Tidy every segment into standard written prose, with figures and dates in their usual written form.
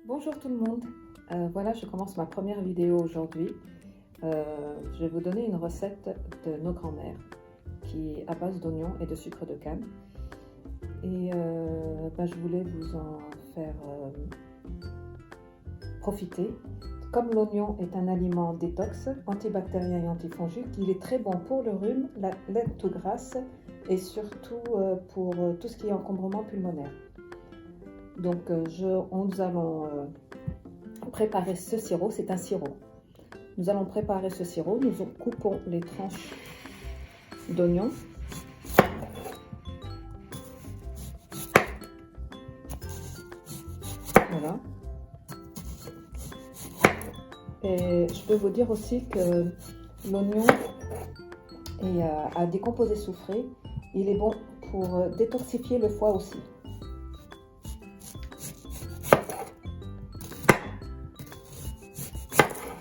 Bonjour tout le monde, voilà je commence ma première vidéo aujourd'hui. Je vais vous donner une recette de nos grands-mères qui est à base d'oignons et de sucre de canne. Et je voulais vous en faire profiter. Comme l'oignon est un aliment détox, antibactérien et antifongique, il est très bon pour le rhume, la laine tout grasse et surtout pour tout ce qui est encombrement pulmonaire. Donc nous allons préparer ce sirop, c'est un sirop. Nous allons préparer ce sirop, nous coupons les tranches d'oignons. Voilà. Et je peux vous dire aussi que l'oignon est à décomposer soufré. Il est bon pour détoxifier le foie aussi.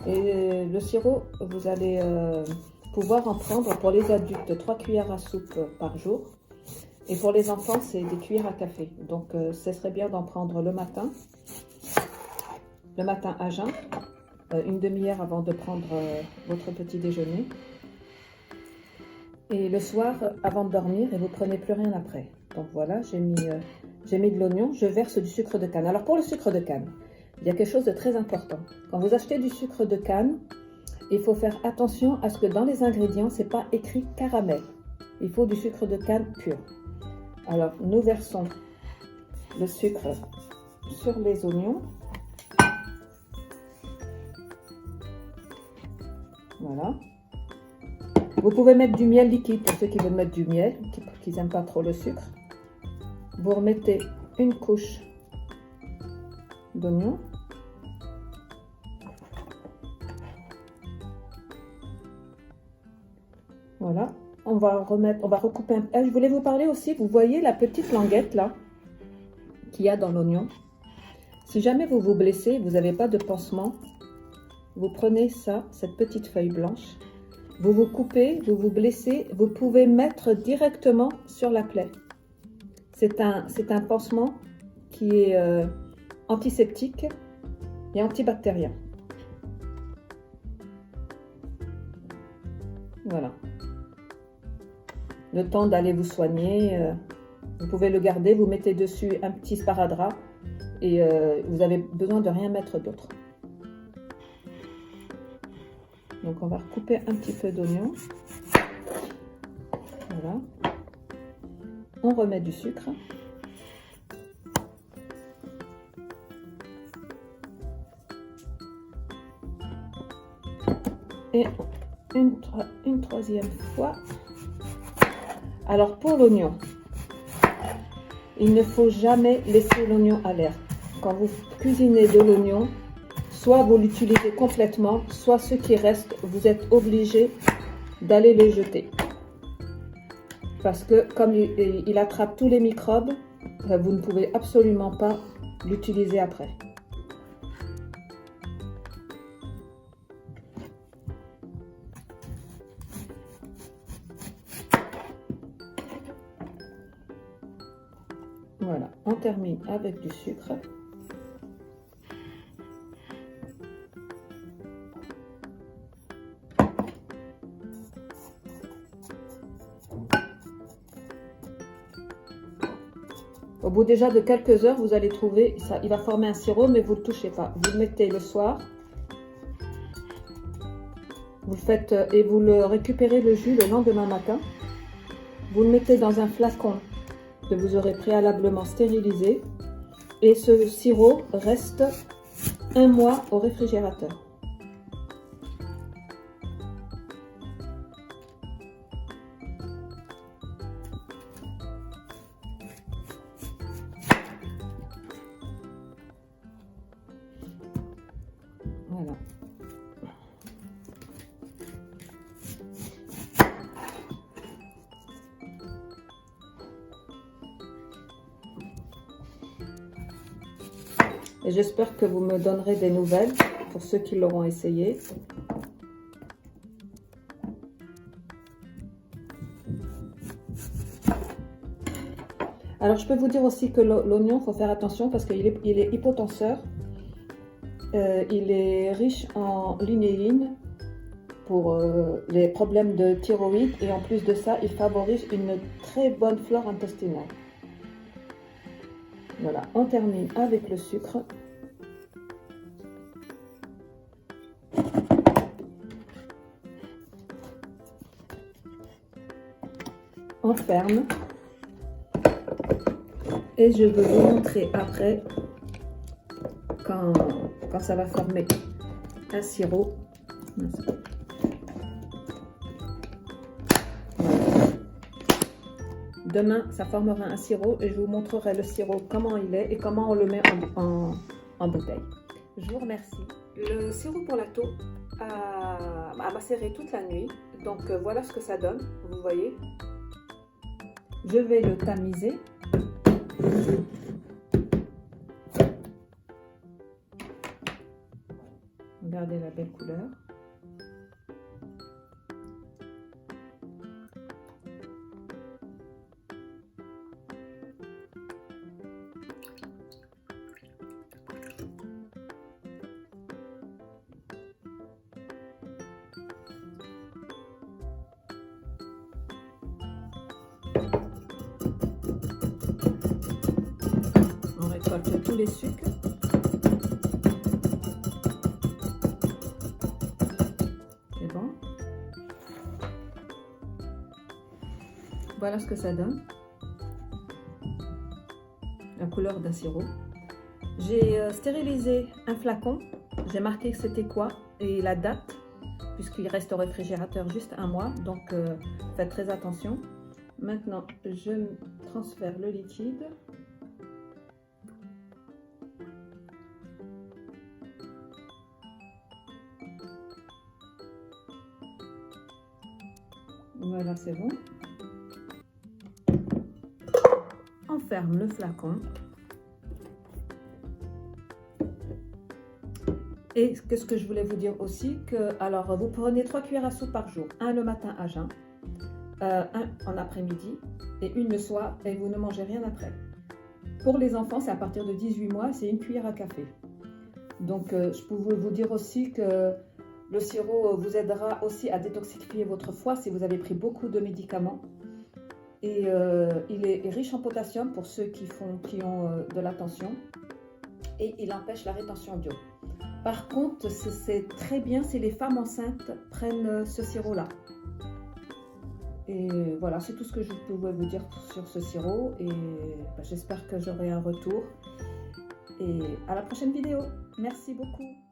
Et le sirop, vous allez pouvoir en prendre pour les adultes 3 cuillères à soupe par jour. Et pour les enfants, c'est des cuillères à café. Donc, ce serait bien d'en prendre le matin à jeun, une demi-heure avant de prendre votre petit déjeuner. Et le soir, avant de dormir, et vous prenez plus rien après. Donc voilà, j'ai mis de l'oignon, je verse du sucre de canne. Alors pour le sucre de canne, il y a quelque chose de très important. Quand vous achetez du sucre de canne, il faut faire attention à ce que dans les ingrédients, ce n'est pas écrit caramel. Il faut du sucre de canne pur. Alors, nous versons le sucre sur les oignons. Voilà. Vous pouvez mettre du miel liquide pour ceux qui veulent mettre du miel, qui n'aiment pas trop le sucre. Vous remettez une couche d'oignon. Voilà, on va recouper un... je voulais vous parler aussi, vous voyez la petite languette là qu'il y a dans l'oignon. Si jamais vous vous blessez, vous n'avez pas de pansement, vous prenez ça, cette petite feuille blanche, vous vous coupez, vous vous blessez, vous pouvez mettre directement sur la plaie. C'est un pansement qui est antiseptique et antibactérien. Voilà. Le temps d'aller vous soigner, vous pouvez le garder, vous mettez dessus un petit sparadrap et vous avez besoin de rien mettre d'autre. Donc on va recouper un petit peu d'oignon. Voilà. On remet du sucre. Et une troisième fois. Alors pour l'oignon, il ne faut jamais laisser l'oignon à l'air. Quand vous cuisinez de l'oignon, soit vous l'utilisez complètement, soit ce qui reste, vous êtes obligé d'aller les jeter. Parce que comme il attrape tous les microbes, vous ne pouvez absolument pas l'utiliser après. Voilà, on termine avec du sucre. Au bout déjà de quelques heures, vous allez trouver, ça, il va former un sirop, mais vous ne le touchez pas. Vous le mettez le soir. Vous le faites et vous le récupérez le jus le lendemain matin. Vous le mettez dans un flacon que vous aurez préalablement stérilisé. Et ce sirop reste 1 mois au réfrigérateur. Voilà. Et j'espère que vous me donnerez des nouvelles pour ceux qui l'auront essayé. Alors, je peux vous dire aussi que l'oignon, il faut faire attention parce qu'il est hypotenseur. Il est riche en linéine pour les problèmes de thyroïde et en plus de ça, il favorise une très bonne flore intestinale. Voilà, on termine avec le sucre. On ferme. Et je vais vous montrer après quand ça va former un sirop. Demain, ça formera un sirop et je vous montrerai le sirop, comment il est et comment on le met en bouteille. Je vous remercie. Le sirop pour la taupe a macéré toute la nuit. Donc voilà ce que ça donne, vous voyez. Je vais le tamiser. Regardez la belle couleur. On récolte tous les sucres. C'est bon. Voilà ce que ça donne. La couleur d'un sirop. J'ai stérilisé un flacon. J'ai marqué que c'était quoi et la date, puisqu'il reste au réfrigérateur juste un mois. Donc faites très attention. Maintenant, je transfère le liquide. Voilà, c'est bon. On ferme le flacon. Et qu'est-ce que je voulais vous dire aussi, que alors vous prenez 3 cuillères à soupe par jour, un le matin à jeun, un en après-midi et une le soir, et vous ne mangez rien après. Pour les enfants, c'est à partir de 18 mois, c'est 1 cuillère à café. Donc je peux vous dire aussi que le sirop vous aidera aussi à détoxifier votre foie si vous avez pris beaucoup de médicaments. Et il est riche en potassium pour ceux qui ont de la tension. Et il empêche la rétention d'eau. Par contre, c'est très bien si les femmes enceintes prennent ce sirop-là. Et voilà, c'est tout ce que je pouvais vous dire sur ce sirop. Et j'espère que j'aurai un retour. Et à la prochaine vidéo. Merci beaucoup.